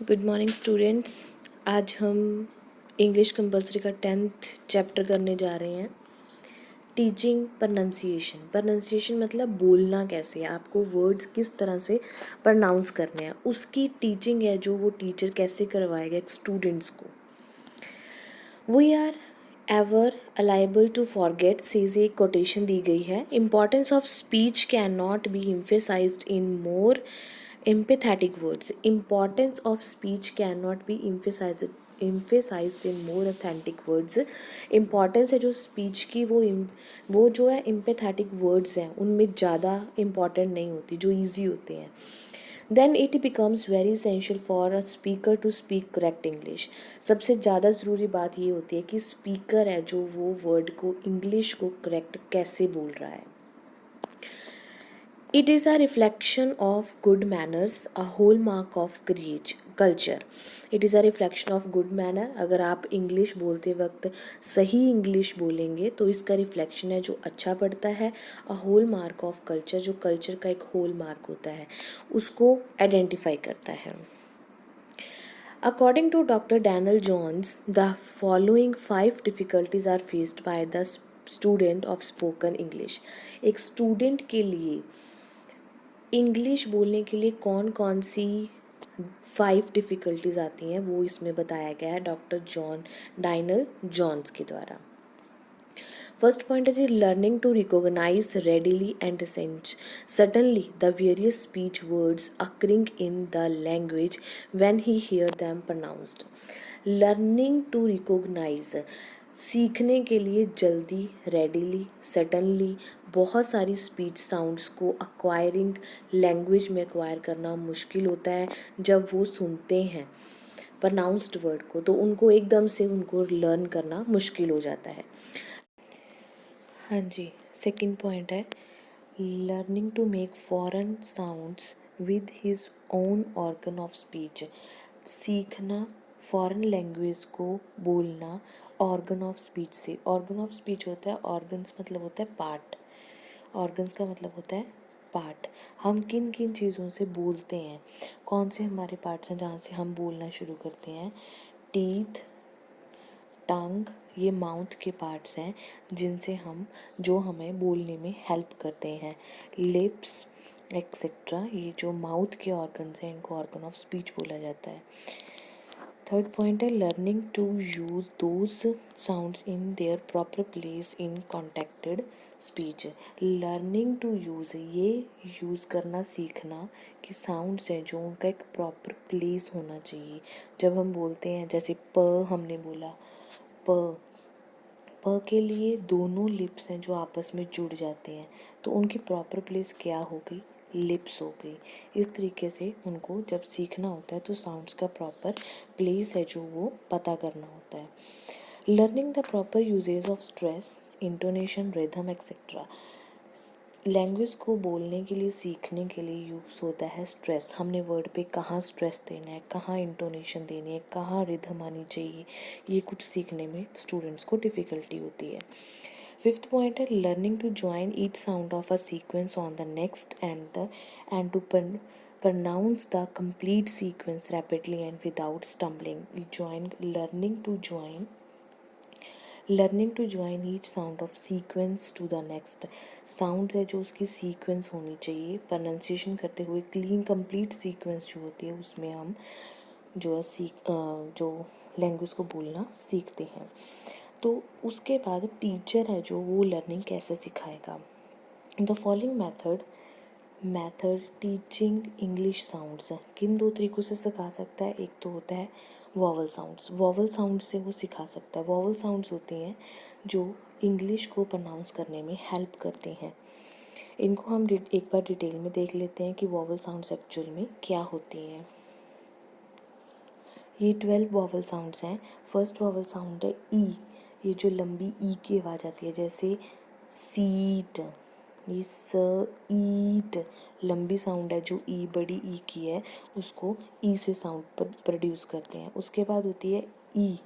Good morning students. आज हम English compulsory का 10th चैप्टर करने जा रहे हैं। टीचिंग प्रोनाउंसिएशन मतलब बोलना कैसे है, आपको वर्ड्स किस तरह से प्रोनाउंस करने हैं, उसकी टीचिंग है जो वो टीचर कैसे करवाएगा एक स्टूडेंट्स को। We are ever liable to forget से एक कोटेशन दी गई है। Importance of speech can not be emphasized in more empathetic words. Importance of speech cannot be emphasized in more authentic words. Importance है जो speech की वो जो है empathetic words हैं उनमें ज़्यादा important नहीं होती, जो easy होते हैं। Then it becomes very essential for a speaker to speak correct English. सबसे ज़्यादा ज़रूरी बात ये होती है कि speaker है जो वो word को English को correct कैसे बोल रहा है। It is a reflection of good manners, a hallmark of culture. It is a reflection of good manner. अगर आप इंग्लिश बोलते वक्त सही इंग्लिश बोलेंगे तो इसका रिफ्लेक्शन है जो अच्छा पड़ता है। a hallmark of culture, जो कल्चर का एक hallmark होता है उसको आइडेंटिफाई करता है। According to Dr. Daniel Jones, the following 5 difficulties are faced by the student of spoken English. एक स्टूडेंट के लिए इंग्लिश बोलने के लिए कौन कौन सी 5 डिफ़िकल्टीज आती हैं वो इसमें बताया गया है डॉक्टर डाइनल जॉन्स के द्वारा। फर्स्ट पॉइंट है learning to recognise readily and suddenly the various speech words occurring in the language when he hear them pronounced. Learning to recognise सीखने के लिए जल्दी, रेडिली, सडनली बहुत सारी स्पीच साउंड्स को एक्वायरिंग लैंग्वेज में एक्वायर करना मुश्किल होता है। जब वो सुनते हैं प्रोनाउंस्ड वर्ड को तो उनको एकदम से उनको लर्न करना मुश्किल हो जाता है। हाँ जी, सेकंड पॉइंट है learning to make foreign sounds with his own organ of speech. सीखना फॉरेन लैंग्वेज को बोलना ऑर्गन ऑफ स्पीच से। ऑर्गन ऑफ स्पीच होता है, ऑर्गन्स मतलब होता है पार्ट, ऑर्गन्स का मतलब होता है पार्ट। हम किन किन चीज़ों से बोलते हैं, कौन से हमारे पार्ट्स हैं जहाँ से हम बोलना शुरू करते हैं। टीथ, टंग, ये माउथ के पार्ट्स हैं जिनसे हम जो हमें बोलने में हेल्प करते हैं। लिप्स एक्सेट्रा, ये जो माउथ के ऑर्गन्स हैं इनको ऑर्गन ऑफ स्पीच बोला जाता है। थर्ड पॉइंट है learning to use those sounds in their proper place in connected speech. Learning to use, ये यूज़ करना सीखना कि साउंड्स हैं जो उनका एक प्रॉपर प्लेस होना चाहिए। जब हम बोलते हैं जैसे प हमने बोला, प के लिए दोनों लिप्स हैं जो आपस में जुड़ जाते हैं तो उनकी प्रॉपर प्लेस क्या होगी, लिप्स हो गई। इस तरीके से उनको जब सीखना होता है तो साउंड्स का प्रॉपर प्लेस है जो वो पता करना होता है। Learning the proper usage of stress, intonation, rhythm etcetera. Language को बोलने के लिए सीखने के लिए यूज़ होता है स्ट्रेस। हमने वर्ड पे कहाँ स्ट्रेस देना है, कहाँ इंटोनेशन देनी है, कहाँ रिदम आनी चाहिए, ये कुछ सीखने में स्टूडेंट्स को डिफ़िकल्टी होती है। फिफ्थ पॉइंट है learning to join each sound of a sequence on the next and to pronounce the complete sequence rapidly and without stumbling. Learning to join each sound of sequence to the next. Sound है जो उसकी sequence होनी चाहिए, pronunciation करते हुए clean complete sequence जो होती है उसमें हम जो है जो लैंग्वेज को बोलना सीखते हैं। तो उसके बाद टीचर है जो वो लर्निंग कैसे सिखाएगा। The following method teaching English sounds है। किन 2 तरीक़ों से सिखा सकता है। एक तो होता है वॉवल साउंड से वो सिखा सकता है। वॉवल साउंड्स होते हैं जो इंग्लिश को प्रोनाउंस करने में हेल्प करते हैं। इनको हम एक बार डिटेल में देख लेते हैं कि वॉवल साउंड्स एक्चुअल में क्या होती हैं। ये 12 वॉवल साउंड्स हैं। फर्स्ट वॉवल साउंड है ई, ये जो लंबी ई की आवाज़ आती है जैसे सीट, ये स ईट लंबी साउंड है जो ई बड़ी ई की है उसको ई से साउंड प्रोड्यूस करते हैं। उसके बाद होती है ई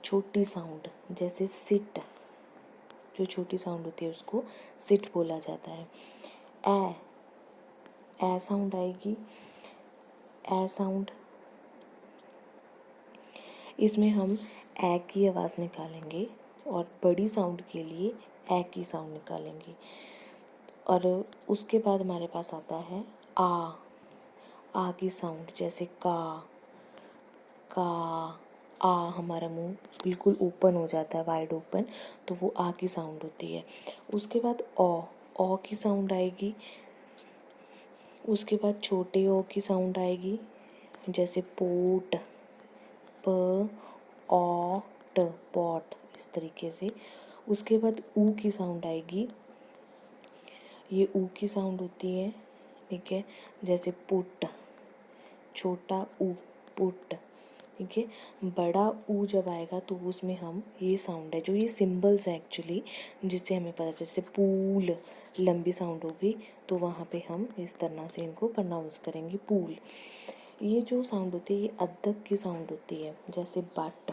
छोटी साउंड जैसे सिट, जो छोटी साउंड होती है उसको सिट बोला जाता है। ए साउंड आएगी, ए साउंड, इसमें हम ए की आवाज़ निकालेंगे और बड़ी साउंड के लिए ए की साउंड निकालेंगे। और उसके बाद हमारे पास आता है आ की साउंड, जैसे का, आ हमारा मुंह बिल्कुल ओपन हो जाता है, वाइड ओपन, तो वो आ की साउंड होती है। उसके बाद ओ की साउंड आएगी। उसके बाद छोटे ओ की साउंड आएगी, जैसे पोट, प ओ ट, पॉट, इस तरीके से। उसके बाद ऊ की साउंड आएगी, ये ऊ की साउंड होती है, ठीक है, जैसे पुट, छोटा ऊ, पुट, ठीक है। बड़ा ऊ जब आएगा तो उसमें हम ये साउंड है, जो ये सिंबल्स है एक्चुअली, जिससे हमें पता, जैसे पूल लंबी साउंड होगी तो वहाँ पे हम इस तरह से इनको प्रोनाउंस करेंगे, पूल। ये जो साउंड होती है ये अद्दक की साउंड होती है, जैसे बट,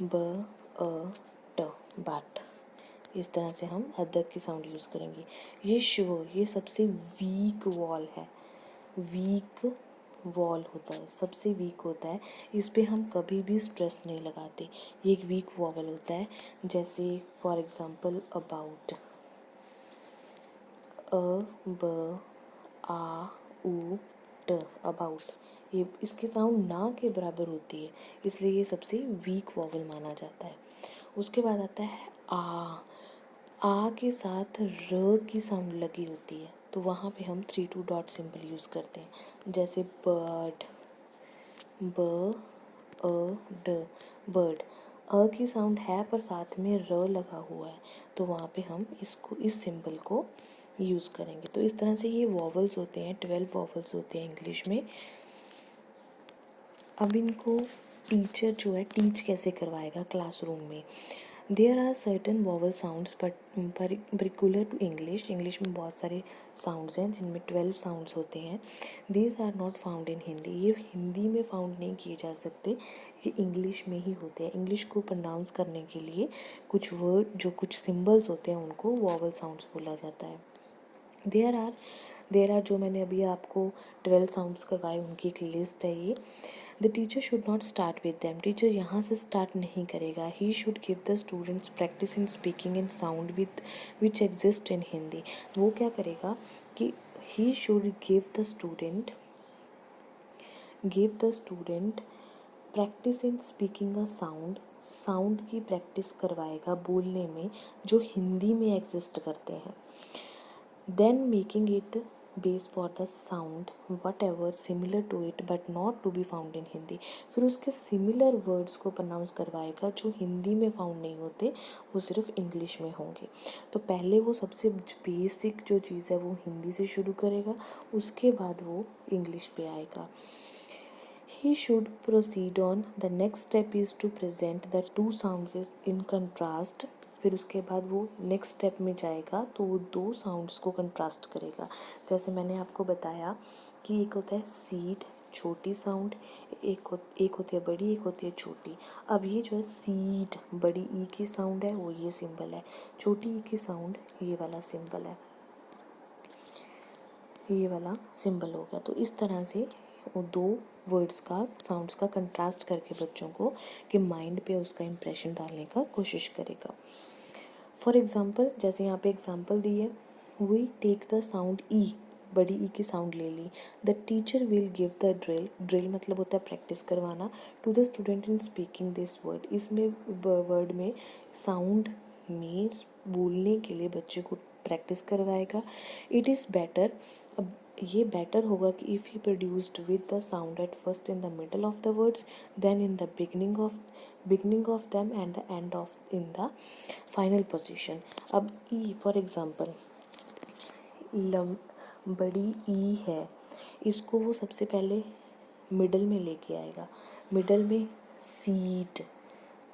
ब अ ट, बट, इस तरह से हम अदरक की साउंड यूज़ करेंगे। ये ये सबसे वीक वॉल है, वीक वॉल होता है, सबसे वीक होता है, इस पे हम कभी भी स्ट्रेस नहीं लगाते, ये एक वीक वॉवल होता है। जैसे फॉर एग्जांपल अबाउट, अ ब आ उ ट, अबाउट, ये इसकी साउंड ना के बराबर होती है, इसलिए ये सबसे वीक वॉवल माना जाता है। उसके बाद आता है आ के साथ र की साउंड लगी होती है, तो वहाँ पे हम 3 डॉट सिंबल यूज़ करते हैं, जैसे बर्ड, ब अ ड, बर्ड। अ की साउंड है पर साथ में र लगा हुआ है, तो वहाँ पे हम इसको, इस सिंबल को यूज़ करेंगे। तो इस तरह से ये वॉवल्स होते हैं, 12 वॉवल्स होते हैं इंग्लिश में। अब इनको टीचर जो है टीच कैसे करवाएगा क्लासरूम में। There are certain vowel sounds but particular to English में बहुत सारे साउंड्स हैं जिनमें 12 साउंड्स होते हैं। These are not found in Hindi, ये हिंदी में फाउंड नहीं किए जा सकते, ये इंग्लिश में ही होते हैं। इंग्लिश को प्रोनाउंस करने के लिए कुछ वर्ड, जो कुछ सिम्बल्स होते हैं, उनको वॉवल साउंड्स बोला जाता है। देयर आर जो मैंने अभी आपको 12 साउंड्स करवाए उनकी एक लिस्ट है ये। The teacher should not start with them, teacher यहाँ से स्टार्ट नहीं करेगा। He should give the students practice in speaking in sound with which exist in Hindi. वो क्या करेगा कि he should give the student practice in speaking a sound की practice करवाएगा बोलने में जो हिंदी में एग्जिस्ट करते हैं। Then making it base for the sound whatever similar to it but not to be found in Hindi. फिर उसके सिमिलर वर्ड्स को प्रोनाउंस करवाएगा जो हिंदी में फाउंड नहीं होते, वो सिर्फ इंग्लिश में होंगे। तो पहले वो सबसे बेसिक जो चीज़ है वो हिंदी से शुरू करेगा, उसके बाद वो इंग्लिश पे आएगा। He should proceed on. The next step is to present the two sounds in contrast. फिर उसके बाद वो नेक्स्ट स्टेप में जाएगा तो वो 2 साउंड्स को कंट्रास्ट करेगा। जैसे मैंने आपको बताया कि एक होता है सीड, छोटी साउंड, एक होती है बड़ी, एक होती है छोटी। अब ये जो है सीड, बड़ी ई की साउंड है, वो ये सिंबल है, छोटी ई की साउंड ये वाला सिंबल है, ये वाला सिंबल हो गया। तो इस तरह से वो 2 वर्ड्स का, साउंड्स का कंट्रास्ट करके बच्चों को के माइंड पे उसका इम्प्रेशन डालने का कोशिश करेगा। फॉर एग्जांपल, जैसे यहाँ पे एग्जांपल दी है, we take the sound E, बड़ी ई की साउंड ले ली। The teacher will give the drill मतलब होता है प्रैक्टिस करवाना, to the student in speaking this word. इसमें वर्ड में साउंड में बोलने के लिए बच्चे को प्रैक्टिस करवाएगा। इट इज़ बेटर, अब ये बेटर होगा कि if he produced with the sound at first in the middle of the words, then in the beginning of them and the end of in the final position. अब E for example, बड़ी ई है, इसको वो सबसे पहले middle में लेके आएगा, मिडल में सीट,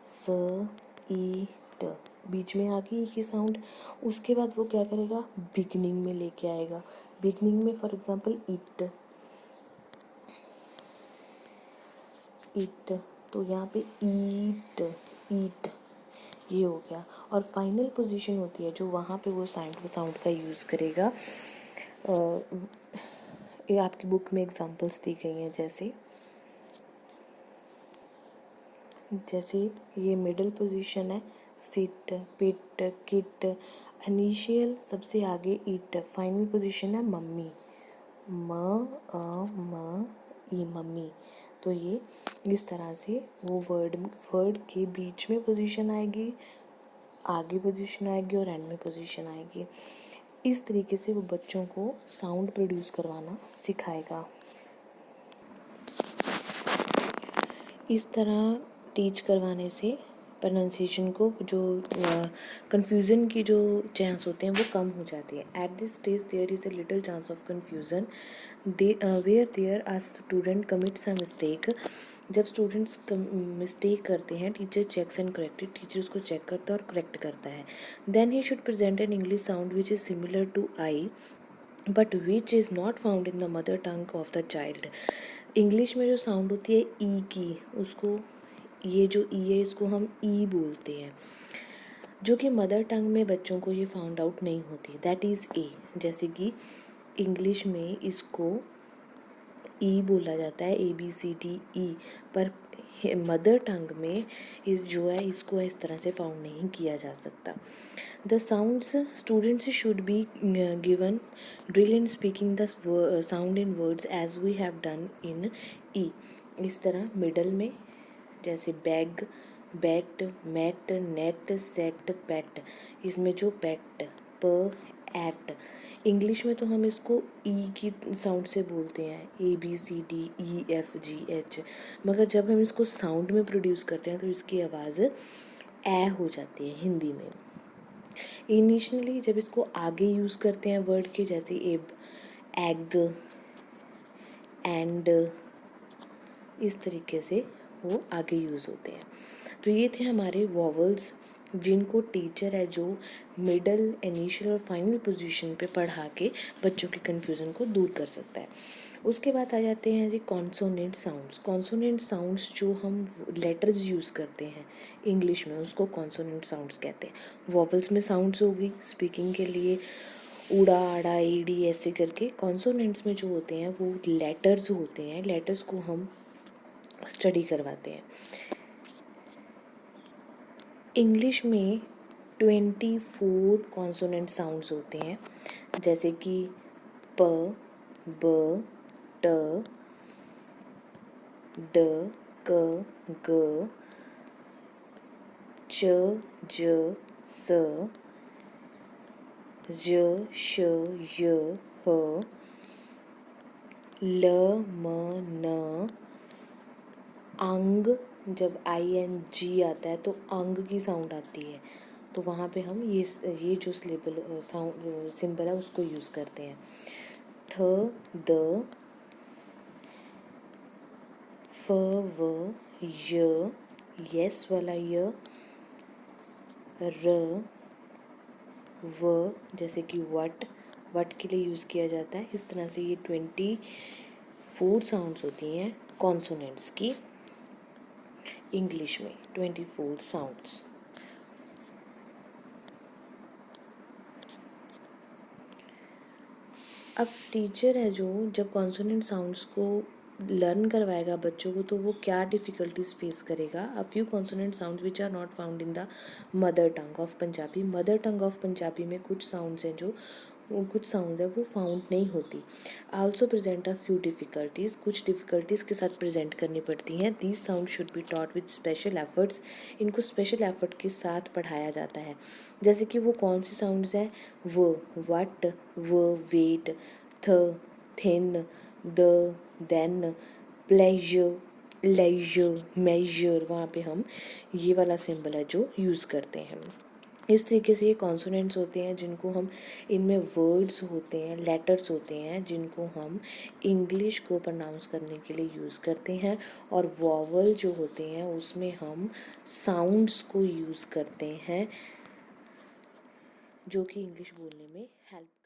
स ई ट, बीच में आ गई ई की साउंड। उसके बाद वो क्या करेगा, बिगनिंग में लेके आएगा, बिगनिंग में फॉर एग्जांपल इट, तो यहाँ पे ईट ये हो गया। और फाइनल पोजीशन होती है जो वहाँ पे वो साउंड का यूज़ करेगा, ये आपकी बुक में एग्जांपल्स दी गई हैं, जैसे ये मिडल पोजीशन है, सिट, पिट, किट, इनिशियल सबसे आगे इट, फाइनल पोजीशन है मम्मी, म ई मम्मी। तो ये इस तरह से वो वर्ड के बीच में पोजीशन आएगी, आगे पोजीशन आएगी और एंड में पोजीशन आएगी। इस तरीके से वो बच्चों को साउंड प्रोड्यूस करवाना सिखाएगा। इस तरह टीच करवाने से प्रोनाउंसिएशन को जो कन्फ्यूज़न की जो चांस होते हैं वो कम हो जाती है। At this stage there is a little chance of confusion where there are student commits a mistake. जब स्टूडेंट्स मिस्टेक करते हैं, teacher checks and corrected, teacher उसको चेक करता है और करेक्ट करता है। Then he should present an English sound which is similar to I but which is not found in the mother tongue of the child. English में जो sound होती है ई की, उसको ये जो ई है इसको हम ई बोलते हैं, जो कि मदर टंग में बच्चों को ये फाउंड आउट नहीं होती, दैट इज़ ए। जैसे कि इंग्लिश में इसको ई बोला जाता है, ABCDE, पर मदर टंग में इस जो है इसको इस तरह से फाउंड नहीं किया जा सकता। The sounds students should be given drill in speaking the sound in words as we have done in E. इस तरह मिडल में जैसे bag, bat, mat, net, set, pet, इसमें जो पेट, प, एट, इंग्लिश में तो हम इसको ई की साउंड से बोलते हैं, ABCDEFGH, मगर जब हम इसको साउंड में प्रोड्यूस करते हैं तो इसकी आवाज़ ए हो जाती है हिंदी में। इनिशियली जब इसको आगे यूज़ करते हैं वर्ड के, जैसे एग, एंड, इस तरीके से वो आगे यूज़ होते हैं। तो ये थे हमारे वॉवल्स, जिनको टीचर है जो मिडल, इनिशियल और फाइनल पोजीशन पे पढ़ा के बच्चों के कन्फ्यूज़न को दूर कर सकता है। उसके बाद आ जाते हैं जी कॉन्सोनेंट साउंड्स। कॉन्सोनेंट साउंड्स जो हम लेटर्स यूज़ करते हैं इंग्लिश में, उसको कॉन्सोनेंट साउंड्स कहते हैं। वॉवल्स में साउंड्स होगी स्पीकिंग के लिए, उड़ा, आड़ा, ईडी, ऐसे करके। कॉन्सोनेंट्स में जो होते हैं वो लेटर्स होते हैं, लेटर्स को हम स्टडी करवाते हैं। इंग्लिश में 24 कॉन्सोनेंट साउंड्स होते हैं, जैसे कि प, ब, ट, ड, क, ग, च, ज, स, ज, श, य, ह, ल, म, न, अंग, जब ING आता है तो अंग की साउंड आती है, तो वहाँ पे हम ये जो साउंड सिंबल है उसको यूज़ करते हैं। थ, द, फ, व, य, यस वाला य, र, व, जैसे कि वट के लिए यूज़ किया जाता है। इस तरह से ये 24 साउंड्स होती हैं कॉन्सोनेंट्स की। इंग्लिश में 24 साउंड्स। अब टीचर है जो जब कॉन्सोनेंट साउंड्स को लर्न करवाएगा बच्चों को, तो वो क्या डिफ़िकल्टीज फेस करेगा। A few consonant sounds which are not found in the mother tongue of Punjabi. Mother tongue of Punjabi में कुछ साउंड्स हैं जो कुछ साउंड है वो फाउंड नहीं होती। Also present a few difficulties, कुछ डिफ़िकल्टीज़ के साथ प्रेजेंट करनी पड़ती हैं। These sound should be taught with special efforts, इनको स्पेशल एफर्ट के साथ पढ़ाया जाता है। जैसे कि वो कौन सी साउंड्स हैं, वो, वट, वो, wait, th, thin, the, then, pleasure, leisure, measure, वहाँ पे हम ये वाला सिंबल है जो यूज़ करते हैं। इस तरीके से ये कॉन्सोनेंट्स होते हैं जिनको हम, इनमें वर्ड्स होते हैं, लेटर्स होते हैं जिनको हम इंग्लिश को प्रोनाउंस करने के लिए यूज़ करते हैं, और वॉवल जो होते हैं उसमें हम साउंड्स को यूज़ करते हैं जो कि इंग्लिश बोलने में हेल्प